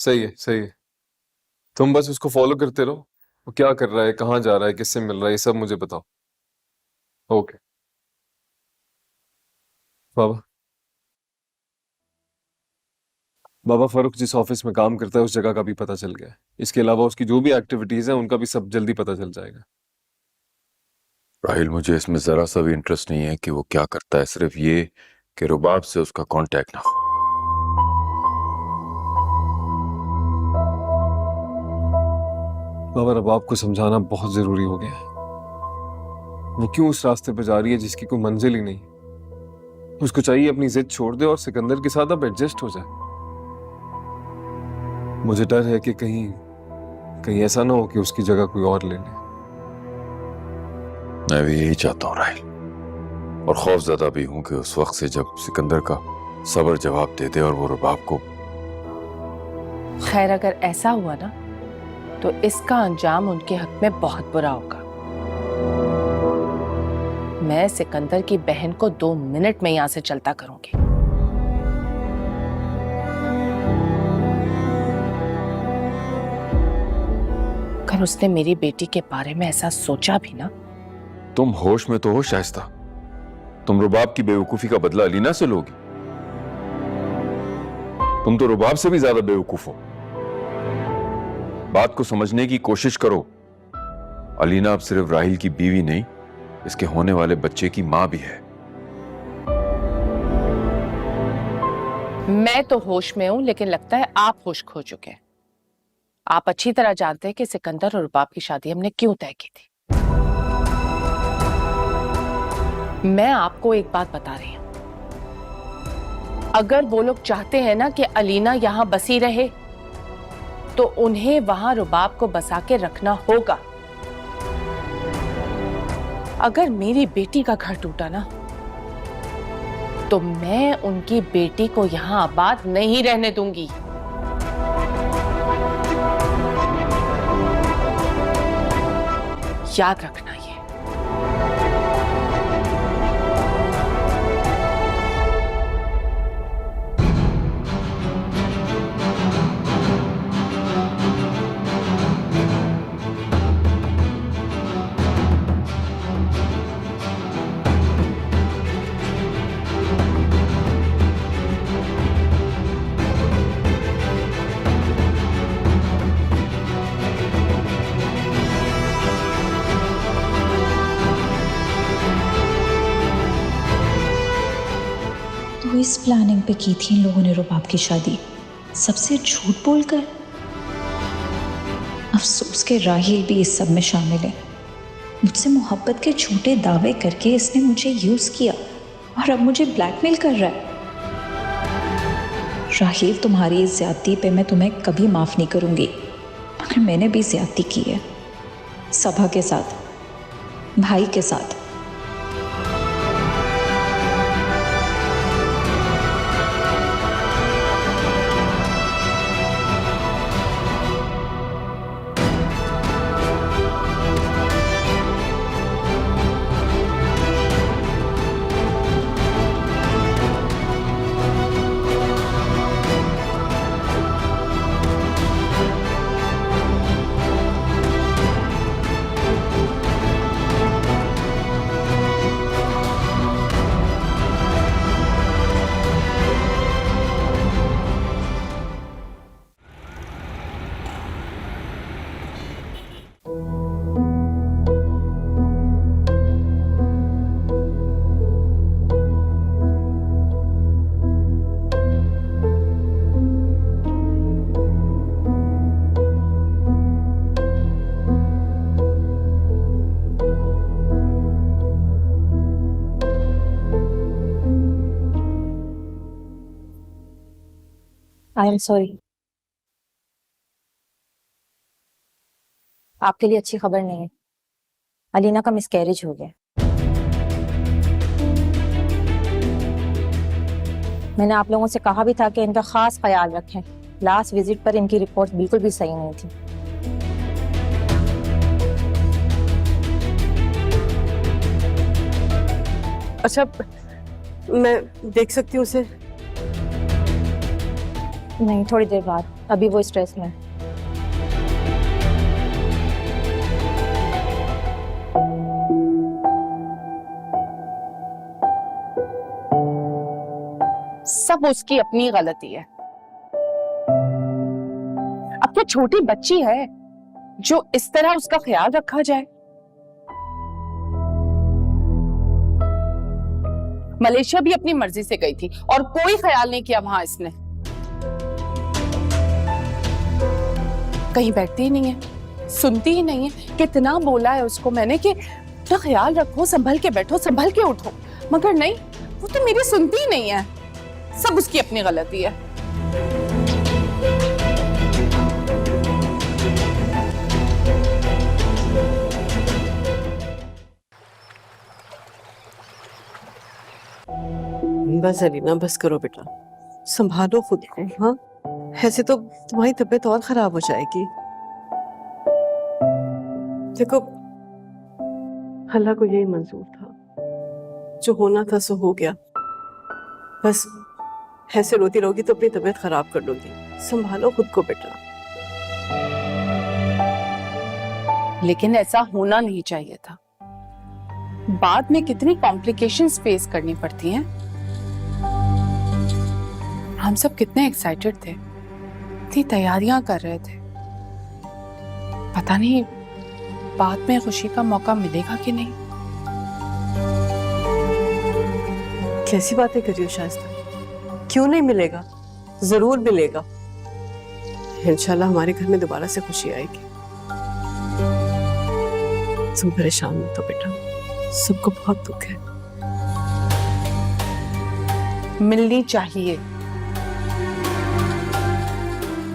सही है, सही है। तुम बस उसको फॉलो करते रहो। वो क्या कर रहा है, कहाँ जा रहा है, किससे मिल रहा है, ये सब मुझे बताओ। ओके। बाबा, बाबा फरूख जिस ऑफिस में काम करता है उस जगह का भी पता चल गया है। इसके अलावा उसकी जो भी एक्टिविटीज हैं उनका भी सब जल्दी पता चल जाएगा। राहिल, मुझे इसमें जरा सा भी इंटरेस्ट नहीं है कि वो क्या करता है, सिर्फ ये कि रुबाब से उसका कांटेक्ट ना हो। बाबा, अब आपको समझाना बहुत जरूरी हो गया है। वो क्यों उस रास्ते पे जा रही है जिसकी कोई मंजिल ही नहीं। उसको चाहिए अपनी जिद छोड़ दे और सिकंदर के साथ अब एडजस्ट हो जाए। मुझे डर है कि कहीं कहीं ऐसा ना हो कि उसकी जगह कोई और ले ले। मैं भी यही चाहता हूँ राहिल, और खौफजदा भी हूं कि उस वक्त से जब सिकंदर का सबर जवाब दे दे और वो रुबाब को। खैर, अगर ऐसा हुआ ना तो इसका अंजाम उनके हक में बहुत बुरा होगा। मैं सिकंदर की बहन को 2 मिनट में यहां से चलता करूंगी। अगर उसने मेरी बेटी के बारे में ऐसा सोचा भी ना। तुम होश में तो हो शाइस्ता? तुम रुबाब की बेवकूफी का बदला अलीना से लोगी? तुम तो रुबाब से भी ज्यादा बेवकूफ हो। बात को समझने की कोशिश करो। अलीना अब सिर्फ राहिल की बीवी नहीं, इसके होने वाले बच्चे की मां भी है। मैं तो होश में हूं, लेकिन लगता है आप होश खो चुके हैं। आप अच्छी तरह जानते हैं कि सिकंदर और रुबाब की शादी हमने क्यों तय की थी। मैं आपको एक बात बता रही हूं, अगर वो लोग चाहते हैं ना कि अलीना यहां बसी रहे तो उन्हें वहां रुबाब को बसा के रखना होगा। अगर मेरी बेटी का घर टूटा ना तो मैं उनकी बेटी को यहां आबाद नहीं रहने दूंगी। याद रखना ये। तो इस प्लानिंग पे की थी इन लोगों ने रुबाब की शादी, सबसे झूठ बोलकर। अफसोस के राहिल भी इस सब में शामिल है। मुझसे मोहब्बत के झूठे दावे करके इसने मुझे यूज किया और अब मुझे ब्लैकमेल कर रहा है। राहिल, तुम्हारी इस ज्यादती पे मैं तुम्हें कभी माफ नहीं करूंगी, मगर मैंने भी ज्यादती की है, सभा के साथ, भाई के साथ। I am sorry. आपके लिए अच्छी खबर नहीं है, अलीना का मिसकैरेज हो गया। मैंने आप लोगों से कहा भी था कि इनका खास ख्याल रखें। लास्ट विजिट पर इनकी रिपोर्ट बिल्कुल भी सही नहीं थी। अच्छा, मैं देख सकती हूँ उसे? नहीं, थोड़ी देर बाद, अभी वो स्ट्रेस में है। सब उसकी अपनी गलती है। अब तो छोटी बच्ची है जो इस तरह उसका ख्याल रखा जाए। मलेशिया भी अपनी मर्जी से गई थी और कोई ख्याल नहीं किया वहां इसने। कहीं बैठती ही नहीं है, सुनती ही नहीं है। कितना बोला है उसको मैंने कि अपना ख्याल रखो, संभल के बैठो, संभल के उठो, मगर नहीं, वो तो मेरी सुनती ही नहीं है। सब उसकी अपनी गलती है। बस अलीना, बस करो बेटा, संभालो खुद को। हाँ, ऐसे तो तुम्हारी तबीयत और खराब हो जाएगी। देखो, अल्लाह को यही मंजूर था, जो होना था सो हो गया। बस ऐसे रोती रहोगी तो अपनी तबीयत खराब कर लोगी। संभालो खुद को बेटा। लेकिन ऐसा होना नहीं चाहिए था। बाद में कितनी कॉम्प्लिकेशंस फेस करनी पड़ती हैं। हम सब कितने एक्साइटेड थे, इतनी तैयारियां कर रहे थे। पता नहीं बाद में खुशी का मौका मिलेगा कि नहीं। कैसी बातें कर रही हो शाइस्ता? क्यों नहीं मिलेगा? जरूर मिलेगा। इंशाल्लाह हमारे घर में दोबारा से खुशी आएगी। तुम परेशान मत हो बेटा, सबको बहुत दुख है। मिलनी चाहिए,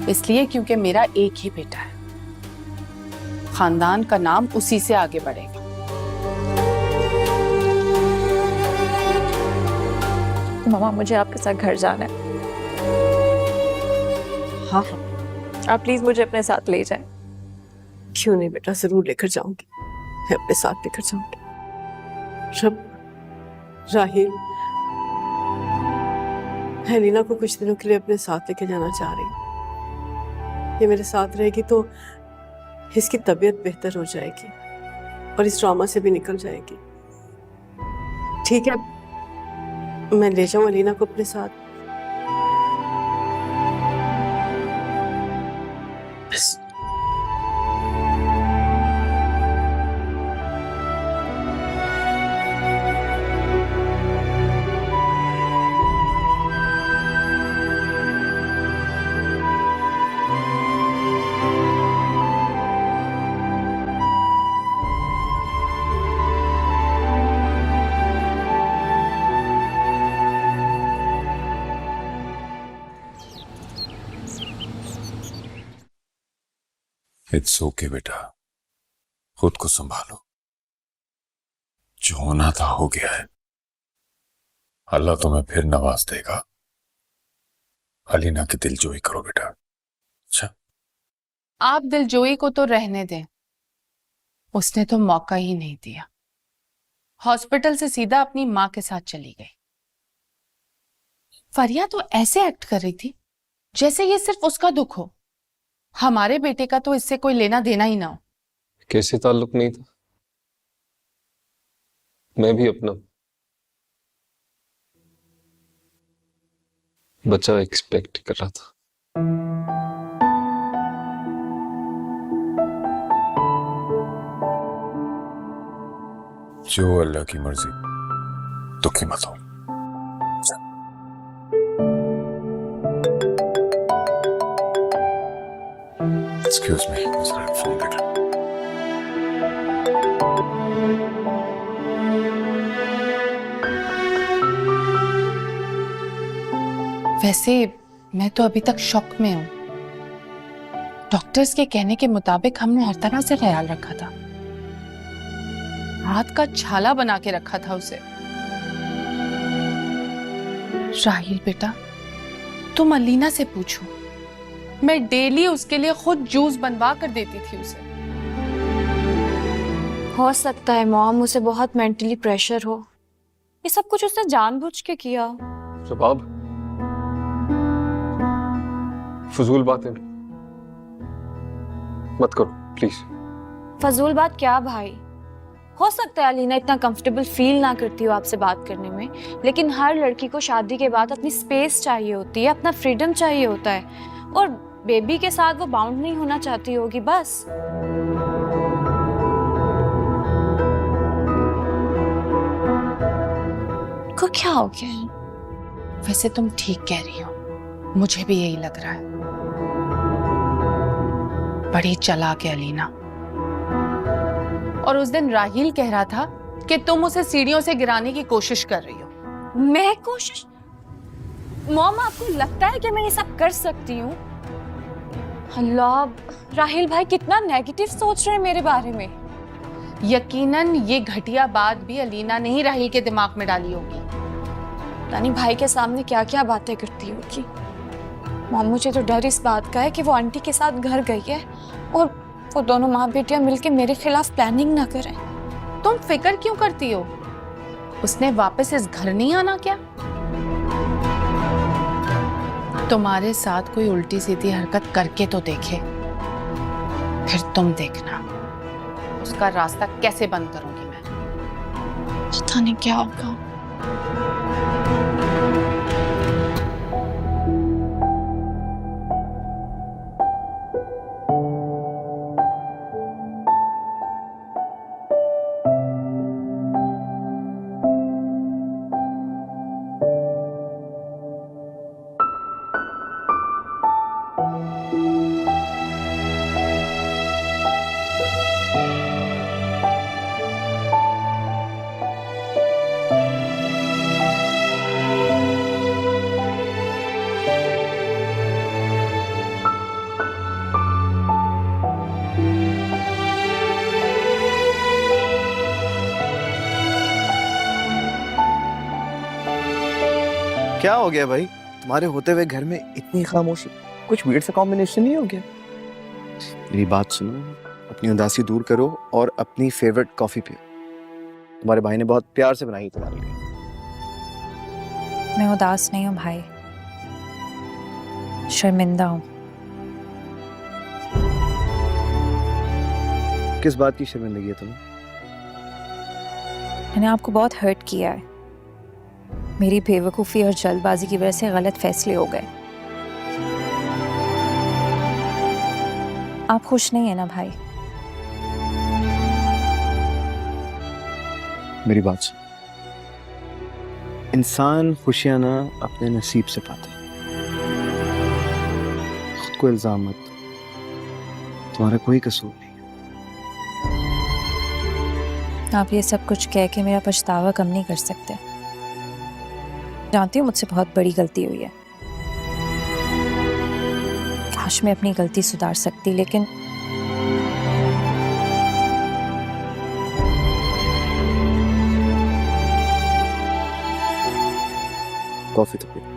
इसलिए क्योंकि मेरा एक ही बेटा है। खानदान का नाम उसी से आगे बढ़ेगा। मामा, मुझे आपके साथ घर जाना है। हाँ, आप प्लीज मुझे अपने साथ ले जाएं। क्यों नहीं बेटा, जरूर लेकर जाऊंगी, मैं अपने साथ लेकर जाऊंगी। रब, राहिल, मैं लीना को कुछ दिनों के लिए अपने साथ लेके जाना चाह रही हूँ। ये मेरे साथ रहेगी तो इसकी तबीयत बेहतर हो जाएगी और इस ड्रामा से भी निकल जाएगी। ठीक है, मैं ले जाऊं लीना को अपने साथ। बस इट्स ओके बेटा, खुद को संभालो। जो होना था हो गया है। अल्लाह तुम्हें फिर नवाज देगा। अलीना की दिलजोई करो बेटा। अच्छा, आप दिलजोई को तो रहने दें, उसने तो मौका ही नहीं दिया। हॉस्पिटल से सीधा अपनी मां के साथ चली गई। फरिया तो ऐसे एक्ट कर रही थी जैसे ये सिर्फ उसका दुख हो। हमारे बेटे का तो इससे कोई लेना देना ही ना हो। कैसे ताल्लुक नहीं था? मैं भी अपना बच्चा एक्सपेक्ट कर रहा था। जो अल्लाह की मर्जी, दुखी मत हो। एक्सक्यूज मी, फोन देख लो। वैसे मैं तो अभी तक शॉक में हूं। डॉक्टर्स के कहने के मुताबिक हमने हर तरह से ख्याल रखा था। हाथ का छाला बना के रखा था उसे। राहिल बेटा, तुम अलीना से पूछो, मैं डेली उसके लिए खुद जूस बनवा कर देती थी उसे। हो सकता है मॉम उसे बहुत मेंटली प्रेशर हो। ये सब कुछ उसने जानबूझ के किया। शबाब, फजूल बातें मत करो प्लीज। फजूल बात क्या भाई? हो सकता है अलीना इतना कंफर्टेबल फील ना करती हो आपसे बात करने में, लेकिन हर लड़की को शादी के बाद अपनी स्पेस चाहिए होती है, अपना फ्रीडम चाहिए होता है, और बेबी के साथ वो बाउंड नहीं होना चाहती होगी बस। को क्या हो गया? वैसे तुम ठीक कह रही हो, मुझे भी यही लग रहा है। बड़ी चालाक है अलीना। और उस दिन राहील कह रहा था कि तुम उसे सीढ़ियों से गिराने की कोशिश कर रही हो। मैं कोशिश? मॉम, आपको लगता है कि मैं ये सब कर सकती हूँ? अल्लाह, राहील भाई कितना नेगेटिव सोच रहे हैं मेरे बारे में। यकीनन ये घटिया बात भी अलीना ने ही राहील के दिमाग में डाली होगी। रानी भाई के सामने क्या क्या बातें करती होगी। मॉम, मुझे तो डर इस बात का है कि वो आंटी के साथ घर गई है और वो दोनों माँ बेटियां मिलके मेरे खिलाफ प्लानिंग ना करें। तुम फिक्र क्यों करती हो? उसने वापस इस घर नहीं आना क्या? तुम्हारे साथ कोई उल्टी सीधी हरकत करके तो देखे, फिर तुम देखना उसका रास्ता कैसे बंद करूंगी मैं। पता नहीं क्या होगा। क्या हो गया भाई? तुम्हारे होते हुए घर में इतनी खामोशी, कुछ वियर्ड सा कॉम्बिनेशन नहीं हो गया? मेरी बात सुनो, अपनी उदासी दूर करो और अपनी फेवरेट कॉफी पियो। तुम्हारे भाई ने बहुत प्यार से बनाई है तुम्हारे लिए। मैं उदास नहीं हूँ भाई, शर्मिंदा हूँ। किस बात की शर्मिंदगी है तुम्हें? मैंने आपको बहुत हर्ट किया है। मेरी बेवकूफ़ी और जल्दबाजी की वजह से गलत फैसले हो गए। आप खुश नहीं है ना भाई? मेरी बात सुन, इंसान खुशियां ना अपने नसीब से पाते हैं। खुद को इल्जाम मत दो, तुम्हारा कोई कसूर नहीं। आप ये सब कुछ कह के मेरा पछतावा कम नहीं कर सकते। जानती हूँ मुझसे बहुत बड़ी गलती हुई है, काश मैं अपनी गलती सुधार सकती, लेकिन कॉफी तो पियो।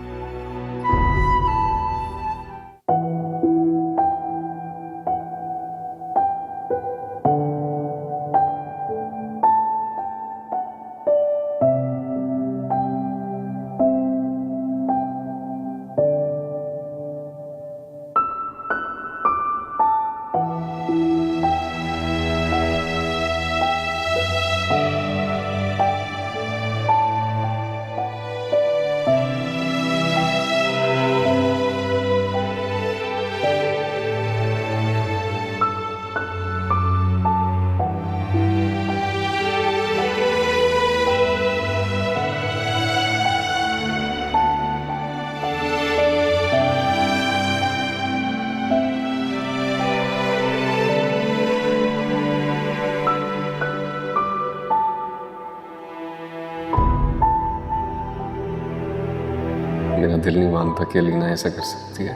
मेरा दिल नहीं मानता कि अलीना ऐसा कर सकती है।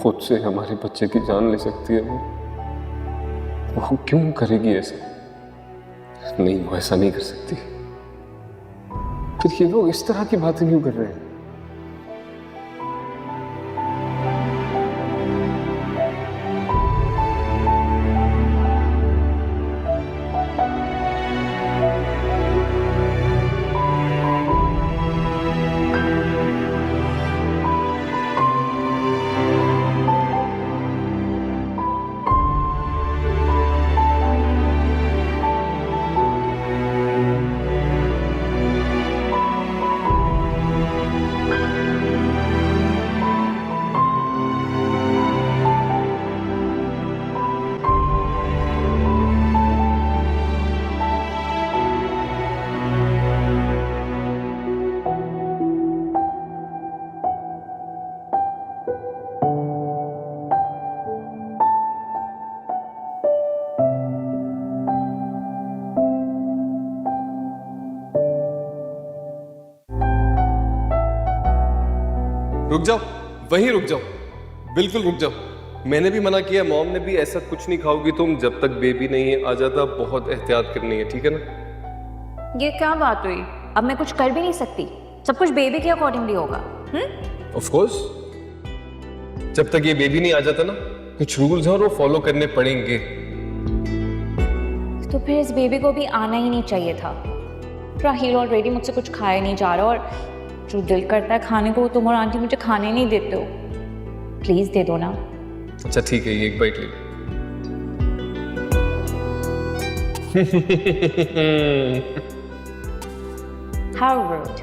खुद से हमारे बच्चे की जान ले सकती है वो क्यों करेगी ऐसा? नहीं, वो ऐसा नहीं कर सकती। फिर ये लोग इस तरह की बातें क्यों कर रहे हैं? रुक जाओ, वहीं रुक जाओ, बिल्कुल रुक जाओ। मैंने भी मना किया, मॉम ने भी, ऐसा कुछ नहीं खाओगी तुम जब तक बेबी नहीं आ जाता। बहुत एहतियात करनी है, ठीक है ना? ये क्या बात हुई? अब मैं कुछ कर भी नहीं सकती, सब कुछ बेबी के अकॉर्डिंगली होगा। ऑफ कोर्स, जब तक ये बेबी नहीं आ जाता ना, कुछ रूल्स हैं और वो फॉलो करने पड़ेंगे। तो फिर इस बेबी को भी आना ही नहीं चाहिए था। राहिल ऑलरेडी मुझसे कुछ खाया नहीं जा रहा, और जो दिल करता है खाने को तुम और आंटी मुझे खाने नहीं देते हो। प्लीज दे दो ना। अच्छा ठीक है, ये एक बाइट ले लो। How rude.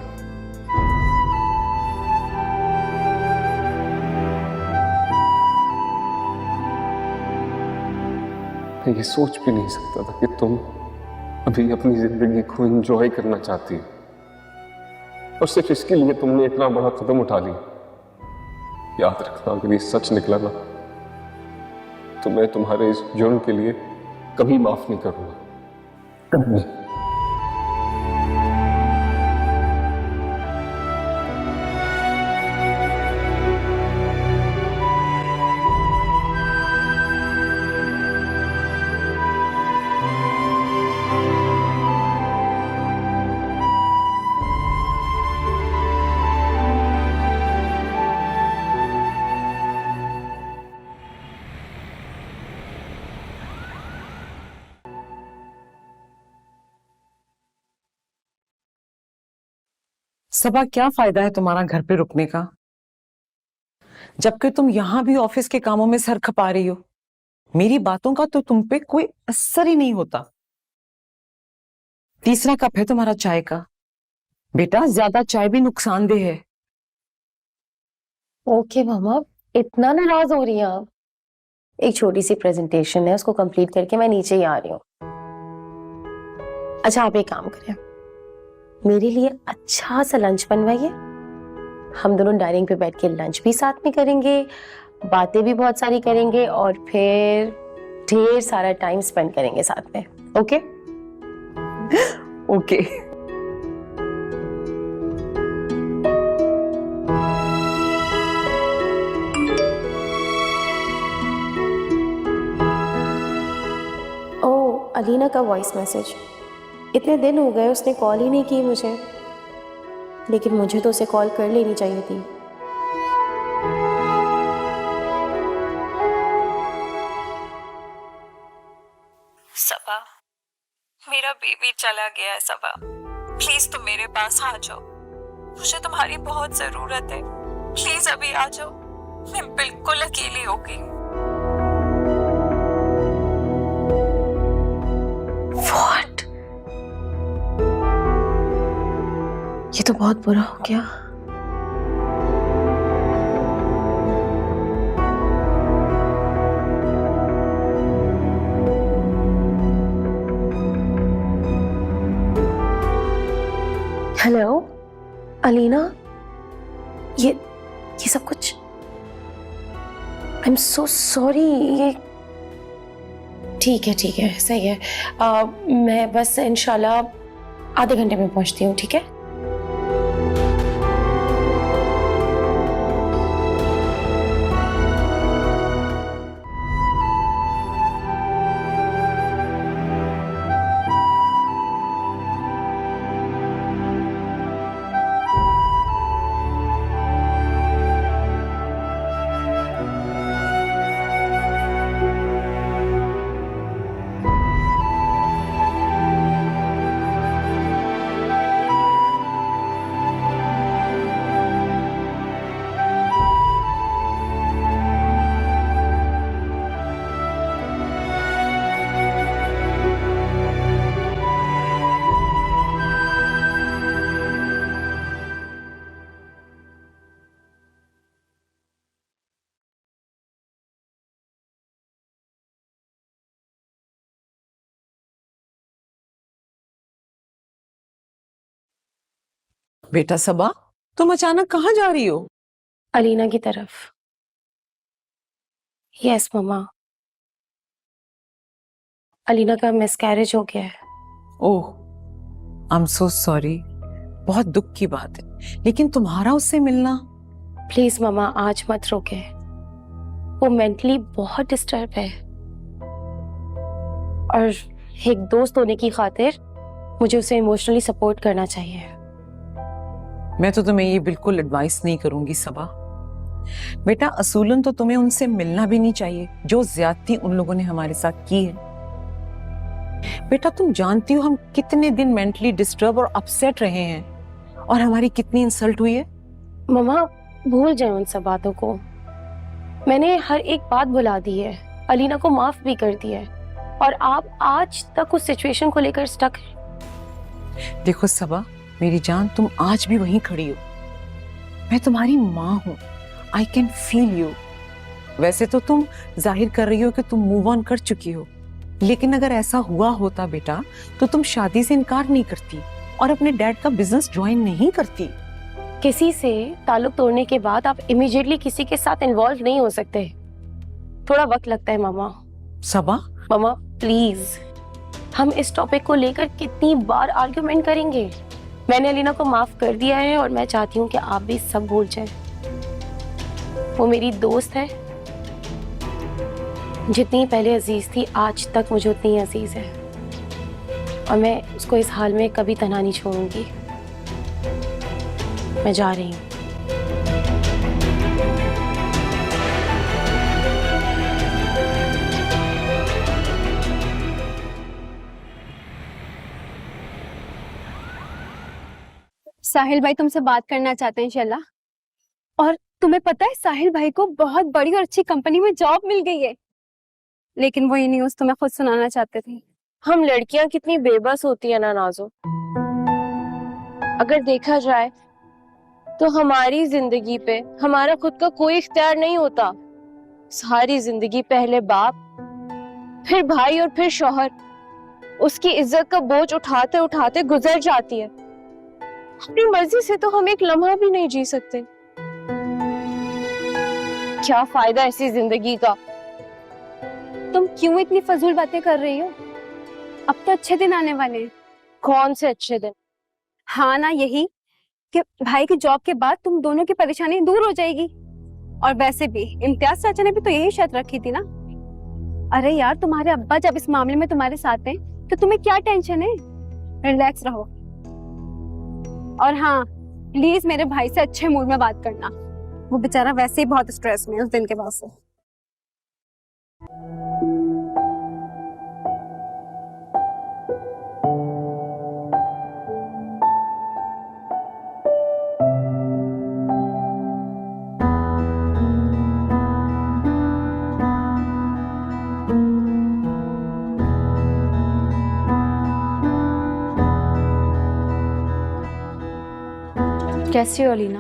मैं ये सोच भी नहीं सकता था कि तुम अभी अपनी जिंदगी को एंजॉय करना चाहती हो, और सिर्फ इसके लिए तुमने इतना बड़ा कदम उठा लिया। याद रखना, अगर ये सच निकला ना, तो मैं तुम्हारे इस जुर्म के लिए कभी माफ नहीं करूंगा, कभी नहीं। सबा, क्या फायदा है तुम्हारा घर पे रुकने का, जबकि तुम यहां भी ऑफिस के कामों में सर खपा रही हो। मेरी बातों का तो तुम पे कोई असर ही नहीं होता। तीसरा कप है तुम्हारा चाय का। बेटा, ज्यादा चाय भी नुकसानदेह है। ओके मामा, इतना नाराज हो रही हैं आप? एक छोटी सी प्रेजेंटेशन है, उसको कंप्लीट करके मैं नीचे ही आ रही हूँ। अच्छा, आप एक काम करें, मेरे लिए अच्छा सा लंच बनवाइए। हम दोनों डाइनिंग पे बैठ के लंच भी साथ में करेंगे, बातें भी बहुत सारी करेंगे, और फिर ढेर सारा टाइम स्पेंड करेंगे साथ में। ओके? ओके। ओह, अलीना का वॉइस मैसेज। इतने दिन हो गए उसने कॉल ही नहीं की मुझे, लेकिन मुझे तो उसे कॉल कर लेनी चाहिए थी। सबा, मेरा बेबी चला गया है। सबा, प्लीज तुम मेरे पास आ जाओ, मुझे तुम्हारी बहुत जरूरत है। प्लीज अभी आ जाओ, मैं बिल्कुल अकेली हो गई। What? ये तो बहुत बुरा हो गया। हेलो अलीना, ये सब कुछ, आई एम सो सॉरी। ये ठीक है, सही है। मैं बस इंशाल्लाह आधे घंटे में पहुंचती हूँ, ठीक है? बेटा सबा, तुम अचानक कहाँ जा रही हो? अलीना की तरफ। यस मम्मा, अलीना का मिसकैरेज हो गया है। ओह, आई एम सो सॉरी। बहुत दुख की बात है, लेकिन तुम्हारा उससे मिलना प्लीज मामा आज मत रोके, वो मेंटली बहुत डिस्टर्ब है और एक दोस्त होने की खातिर मुझे उसे इमोशनली सपोर्ट करना चाहिए। मैं तो तुम्हें ये बिल्कुल एडवाइस नहीं करूंगी सबा। बेटा असूलन तो तुम्हें उनसे मिलना भी नहीं चाहिए जो ज्यादती उन लोगों ने हमारे साथ की है। बेटा तुम जानती हो हम कितने दिन मेंटली डिस्टर्ब और अपसेट रहे हैं और हमारी कितनी इंसल्ट हुई है। मम्मा भूल जाए उन सब बातों को, मैंने हर एक बात भुला दी है, अलीना को माफ भी कर दिया है और आप आज तक उस सिचुएशन को लेकर स्टक हैं। देखो सबा मेरी जान, तुम आज भी वहीं खड़ी हो। मैं तुम्हारी माँ हूँ, आई कैन फील यू। वैसे तो तुम जाहिर कर रही हो कि तुम मूव ऑन कर चुकी हो, लेकिन अगर ऐसा हुआ होता बेटा तो तुम शादी से इनकार नहीं करती और अपने डैड का बिजनेस ज्वाइन नहीं करती। किसी से ताल्लुक तोड़ने के बाद आप इमीडिएटली किसी के साथ इन्वॉल्व नहीं हो सकते, थोड़ा वक्त लगता है मामा। सबा मामा प्लीज, हम इस टॉपिक को लेकर कितनी बार आर्ग्यूमेंट करेंगे। मैंने अलीना को माफ कर दिया है और मैं चाहती हूँ कि आप भी सब भूल जाएं। वो मेरी दोस्त है, जितनी पहले अजीज थी आज तक मुझे उतनी अजीज है और मैं उसको इस हाल में कभी तन्हा नहीं छोड़ूंगी। मैं जा रही हूँ। साहिल भाई तुमसे बात करना चाहते हैं शैला। और तुम्हें पता है साहिल भाई को बहुत बड़ी और अच्छी कंपनी में जॉब मिल गई है, लेकिन वो ये न्यूज़ तुम्हें खुद सुनाना चाहते थे। हम लड़कियां कितनी बेबस होती है ना नाजो। अगर देखा जाए तो हमारी जिंदगी पे हमारा खुद का कोई इख्तियार नहीं होता। सारी जिंदगी पहले बाप, फिर भाई और फिर शौहर, उसकी इज्जत का बोझ उठाते उठाते गुजर जाती है। अपनी मर्जी से तो हम एक लम्हा भी नहीं जी सकते। क्या फायदा ऐसी जिंदगी का। तुम क्यों इतनी फजूल बातें कर रही हो? अब तो अच्छे दिन आने वाले हैं। कौन से अच्छे दिन? हाँ ना, यही कि भाई की जॉब के बाद तुम दोनों की परेशानी दूर हो जाएगी। और वैसे भी इम्तियाज चाचा ने भी तो यही शर्त रखी थी ना। अरे यार, तुम्हारे अब्बा जब इस मामले में तुम्हारे साथ हैं तो तुम्हें क्या टेंशन है? रिलैक्स रहो। और हाँ, प्लीज मेरे भाई से अच्छे मूड में बात करना, वो बेचारा वैसे ही बहुत स्ट्रेस में उस दिन के बाद से। कैसी हो अलीना?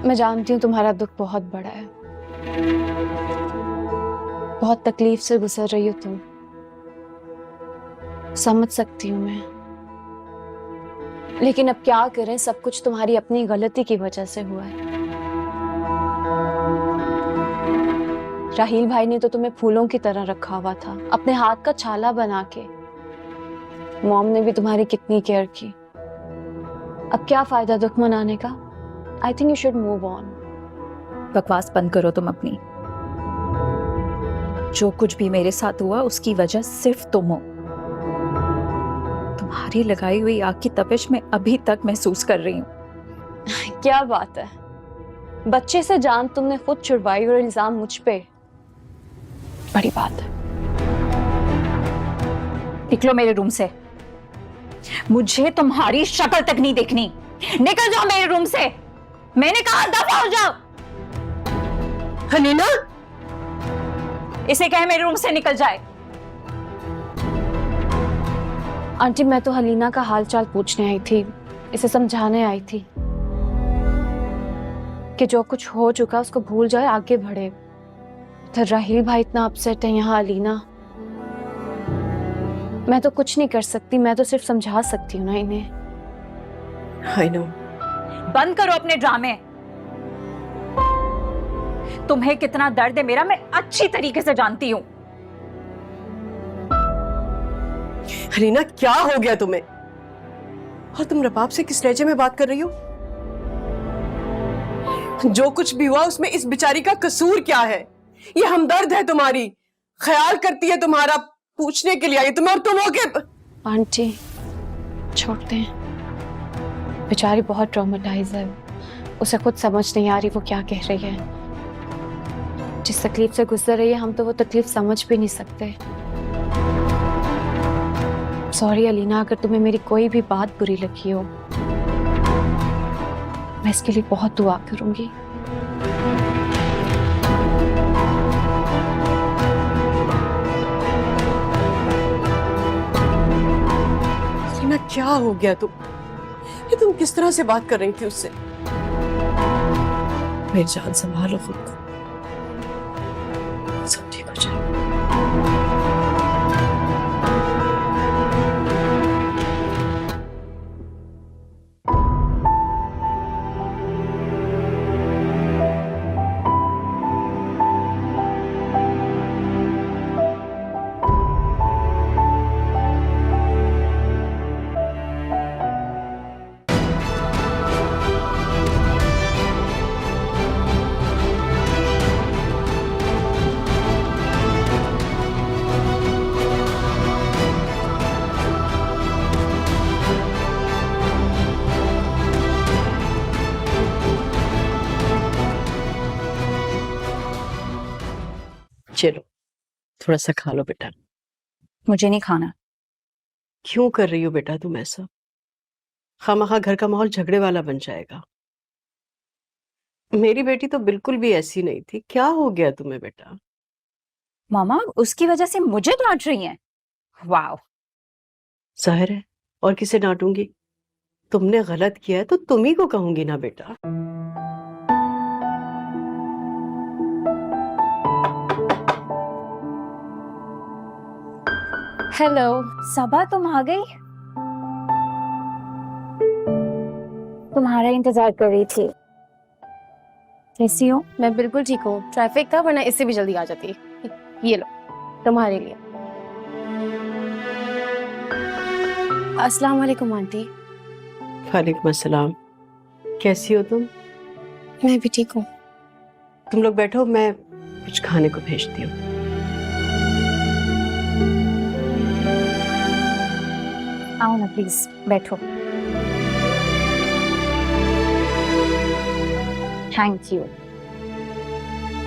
मैं जानती हूँ तुम्हारा दुख बहुत बड़ा है, बहुत तकलीफ से गुजर रही हो तुम, समझ सकती हूँ मैं। लेकिन अब क्या करें, सब कुछ तुम्हारी अपनी गलती की वजह से हुआ है। राहील भाई ने तो तुम्हें फूलों की तरह रखा हुआ था, अपने हाथ का छाला बना के। मॉम ने भी तुम्हारी कितनी केयर की। अब क्या फायदा दुख मनाने का? I think you should move on. बकवास बंद करो तुम अपनी। जो कुछ भी मेरे साथ हुआ उसकी वजह सिर्फ तुम हो। तुम्हारी लगाई हुई आग की तपिश मैं अभी तक महसूस कर रही हूँ। क्या बात है, बच्चे से जान तुमने खुद छुड़वाई और इल्जाम मुझ पे। बड़ी बात है। निकलो मेरे रूम से, मुझे तुम्हारी शक्ल तक नहीं देखनी। निकल जाओ मेरे रूम से, मैंने कहा दफा हो जाओ। हनीना, इसे कहे मेरे रूम से निकल जाए। आंटी, मैं तो हलीना का हालचाल पूछने आई थी, इसे समझाने आई थी कि जो कुछ हो चुका उसको भूल जाए, आगे बढ़े। तो राहील भाई इतना अपसेट है, यहाँ अलीना। मैं तो कुछ नहीं कर सकती, मैं तो सिर्फ समझा सकती हूँ ना इन्हें। I know. बंद करो अपने ड्रामे। तुम्हें कितना दर्द है मेरा मैं अच्छी तरीके से जानती हूँ। अलीना क्या हो गया तुम्हें? और तुम रबाब से किस लहजे में बात कर रही हो? जो कुछ भी हुआ उसमें इस बेचारी का कसूर क्या है? ये हमदर्द है तुम्हारी, ख्याल करती है तुम्हारा, पूछने के लिए आई तुम्हें, और तुम हो के। आंटी छोड़ते हैं, बेचारी बहुत ट्रॉमेटाइज है, उसे खुद समझ नहीं आ रही वो क्या कह रही है। जिस तकलीफ से गुजर रही है हम तो वो तकलीफ समझ भी नहीं सकते। सॉरी अलीना, अगर तुम्हें मेरी कोई भी बात बुरी लगी हो, मैं इसके लिए बहुत दुआ करूंगी। अलीना क्या हो गया तुम किस तरह से बात कर रही थी उससे? मेरी जान संभालो खुद को, सब ठीक हो जाएगा। चलो थोड़ा सा खा लो बेटा। मुझे नहीं खाना। क्यों कर रही हो बेटा तुम ऐसा? खामखा घर का माहौल झगड़े वाला बन जाएगा। मेरी बेटी तो बिल्कुल भी ऐसी नहीं थी, क्या हो गया तुम्हें बेटा? मामा उसकी वजह से मुझे डांट रही हैं? वाओ। जाहिर है, और किसे डांटूंगी? तुमने गलत किया है तो तुम ही को कहूंगी ना बेटा। हेलो सबा, तुम आ गई? तुम्हारा इंतजार कर रही थी। कैसी हो? मैं बिल्कुल ठीक हूँ, ट्रैफिक था वरना इससे भी जल्दी आ जाती। ये लो तुम्हारे लिए। अस्सलाम वालेकुम आंटी। वालेकुम अस्सलाम। कैसी हो तुम? मैं भी ठीक हूँ। तुम लोग बैठो, मैं कुछ खाने को भेजती हूँ। आओ ना प्लीज, बैठो। Thank you.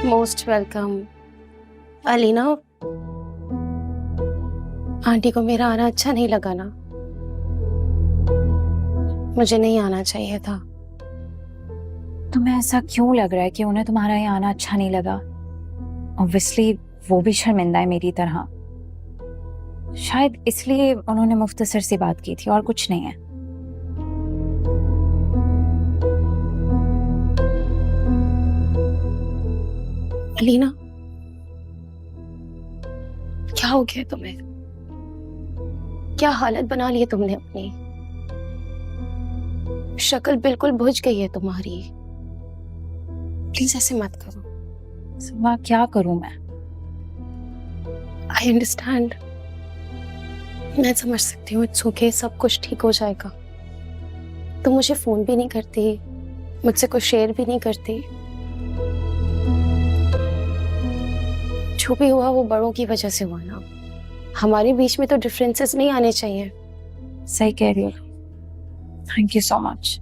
Most welcome. Alina, aunty को मेरा आना अच्छा नहीं लगा ना? मुझे नहीं आना चाहिए था। तुम्हें ऐसा क्यों लग रहा है कि उन्हें तुम्हारा यहाँ आना अच्छा नहीं लगा? ऑब्वियसली वो भी शर्मिंदा है मेरी तरह, शायद इसलिए उन्होंने मुख्तसर सी बात की थी, और कुछ नहीं है। अलीना क्या हो गया तुम्हें? क्या हालत बना ली है तुमने अपनी? शक्ल बिल्कुल बुझ गई है तुम्हारी। प्लीज ऐसे मत करो। सुबह क्या करूं मैं? आई अंडरस्टैंड, मैं समझ सकती हूँ। इट्स ओके, सब कुछ ठीक हो जाएगा। तुम मुझे फोन भी नहीं करती, मुझसे कुछ शेयर भी नहीं करती। जो भी हुआ वो बड़ों की वजह से हुआ ना। हमारे बीच में तो डिफरेंसेस नहीं आने चाहिए। सही कह रही हो। Thank you so much.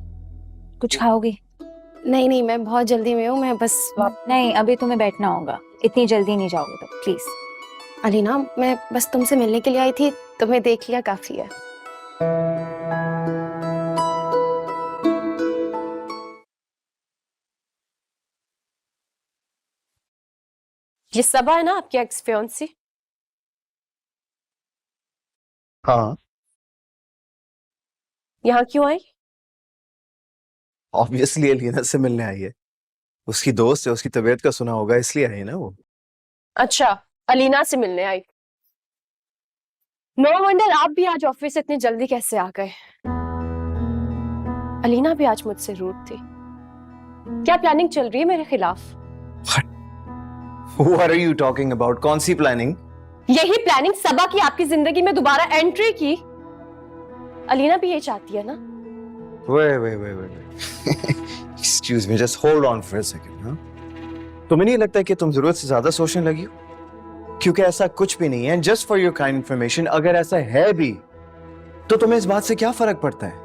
कुछ खाओगी? नहीं नहीं, मैं बहुत जल्दी में हूँ, मैं बस नहीं, अभी तुम्हें बैठना होगा, इतनी जल्दी नहीं जाओगे तो प्लीज। अलीना, मैं बस तुमसे मिलने के लिए आई थी, तुम्हें देख लिया काफी है। ये सबा है ना आपकी एक्स फियांसी? हाँ, यहाँ क्यों आई? ऑब्वियसली अलीना से मिलने आई है। उसकी दोस्त है, उसकी तबीयत का सुना होगा, इसलिए आई ना वो। अच्छा, अलीना से मिलने आई। नो वंडर आप भी आज ऑफिस इतनी जल्दी कैसे आ गए। अलीना भी आज मुझसे रूड थी। क्या प्लानिंग चल रही है मेरे खिलाफ? What are you talking about? कौन सी प्लानिंग? यही प्लानिंग सबा की आपकी जिंदगी में दोबारा एंट्री की? अलीना भी ये चाहती है ना? wait. Excuse me, just hold on for a second, हाँ? तुम्हें नहीं लगता कि तुम जरूरत से ज्यादा सोचने लगी हो? क्योंकि ऐसा कुछ भी नहीं है। Just for your kind information, अगर ऐसा है भी तो तुम्हें इस बात से क्या फर्क पड़ता है?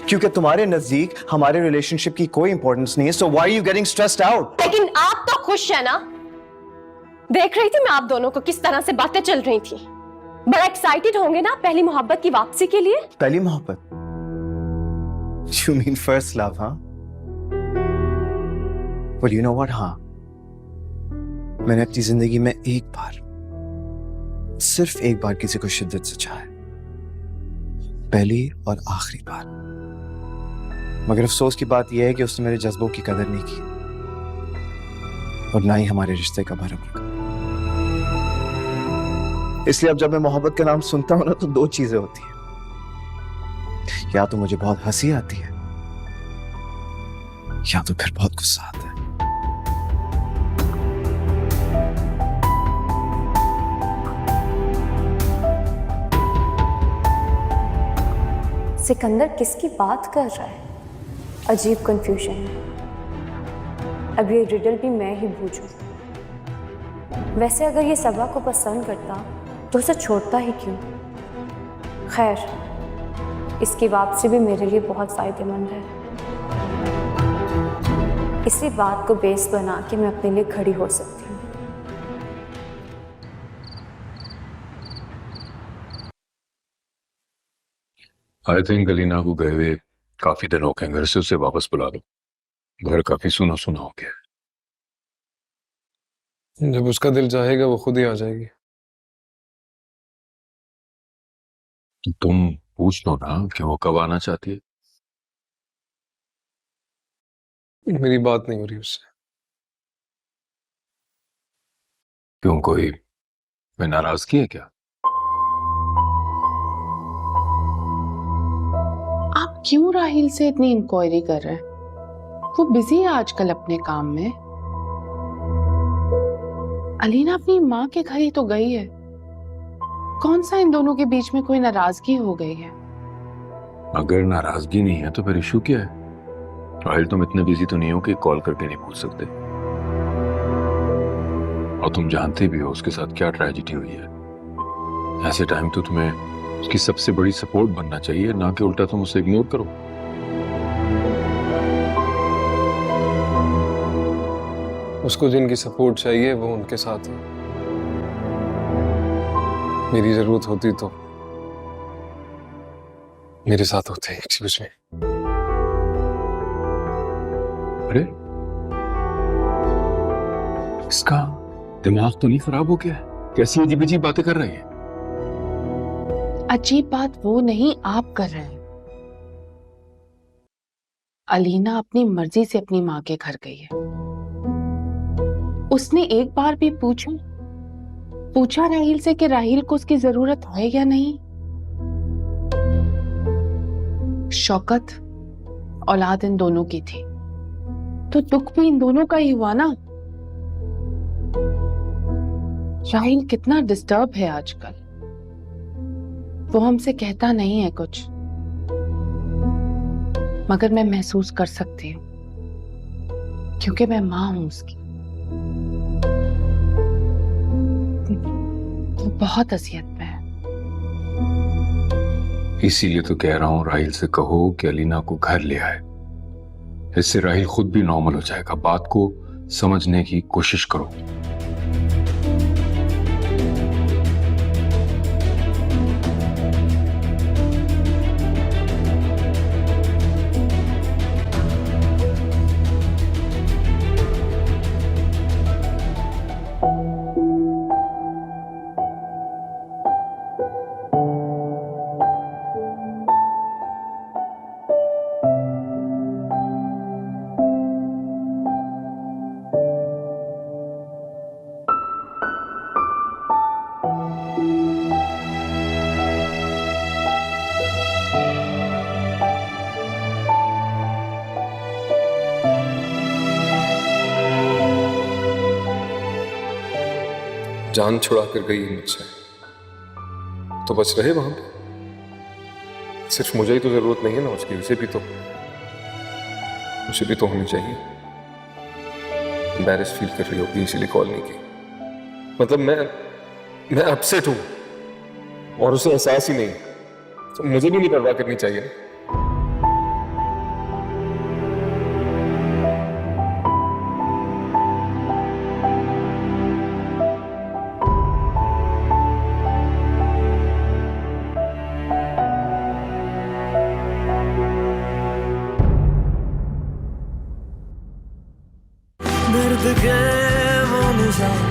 क्योंकि तुम्हारे नजदीक हमारे रिलेशनशिप की कोई इंपॉर्टेंस नहीं है। So why are you getting stressed out? लेकिन आप तो खुश है ना? देख रही थी मैं आप दोनों को किस तरह से बातें चल रही थी। बड़ा एक्साइटेड होंगे ना पहली मोहब्बत की वापसी के लिए? पहली मोहब्बत? You mean first love, हाँ? Well, you know what, हाँ, मैंने अपनी जिंदगी में एक बार, सिर्फ एक बार किसी को शिद्दत से चाहा है, पहली और आखिरी बार। मगर अफसोस की बात यह है कि उसने मेरे जज्बों की कदर नहीं की और ना ही हमारे रिश्ते का भरम रखा। इसलिए अब जब मैं मोहब्बत का नाम सुनता हूं ना तो दो चीजें होती हैं। या तो मुझे बहुत हंसी आती है या तो फिर बहुत गुस्सा आता है। सिकंदर किसकी बात कर रहा है? अजीब कंफ्यूजन है। अब ये रिडल भी मैं ही बूझूं। वैसे अगर ये सबा को पसंद करता तो उसे छोड़ता ही क्यों? खैर, इसकी वापसी भी मेरे लिए बहुत फायदेमंद है। इसी बात को बेस बना के मैं अपने लिए खड़ी हो सकती हूँ। आई थिंक अलीना को गए हुए काफी दिन हो गए, घर से उसे वापस बुला दो। घर काफी सुना सुना हो गया। जब उसका दिल चाहेगा वो खुद ही आ जाएगी। तो तुम पूछ लो ना कि वो कब आना चाहती है। मेरी बात नहीं हो रही उससे। क्यों, कोई नाराजगी है क्या? आप क्यों राहिल से इतनी इंक्वायरी कर रहे हैं? वो बिजी है आजकल अपने काम में। अलीना अपनी माँ के घर ही तो गई है। कौन सा इन दोनों के बीच में कोई नाराजगी हो गई है? अगर नाराजगी नहीं है तो फिर इशू क्या है? राहिल, तुम इतने बिजी तो नहीं हो कि कॉल करके नहीं पूछ सकते। और तुम जानते भी हो उसके साथ क्या ट्रेजेडी हुई है। ऐसे टाइम तो तुम्हें उसकी सबसे बड़ी सपोर्ट बनना चाहिए, ना कि उल्टा तुम उसे इग्नोर करो। उसको जिनकी सपोर्ट चाहिए वो उनके साथ है। मेरी जरूरत होती तो मेरे साथ होते। Excuse me. अरे, इसका दिमाग तो नहीं खराब हो गया है? कैसी अजीब अजीब बातें कर रही है? अजीब बात वो नहीं, आप कर रहे हैं। अलीना अपनी मर्जी से अपनी माँ के घर गई है। उसने एक बार भी पूछा राहिल से कि राहिल को उसकी जरूरत है या नहीं। शौकत औलाद इन दोनों की थी तो दुख भी इन दोनों का ही हुआ ना। राहिल कितना डिस्टर्ब है आजकल। वो हमसे कहता नहीं है कुछ, मगर मैं महसूस कर सकती हूँ क्योंकि मैं माँ हूं उसकी। वो बहुत अजियत में है। इसीलिए तो कह रहा हूं राहिल से कहो कि अलीना को घर ले आए। इससे राहिल खुद भी नॉर्मल हो जाएगा। बात को समझने की कोशिश करो। जान छुड़ा कर गई मुझसे, तो बस रहे वहां पे। सिर्फ मुझे ही तो जरूरत नहीं है ना उसकी, उसे भी तो होनी चाहिए। एम्बैरेस फील कर रही होगी इसीलिए कॉल नहीं की। मतलब मैं अपसेट हूं और उसे एहसास ही नहीं, तो मुझे भी नहीं परवाह करनी चाहिए। दर्द के वो निशान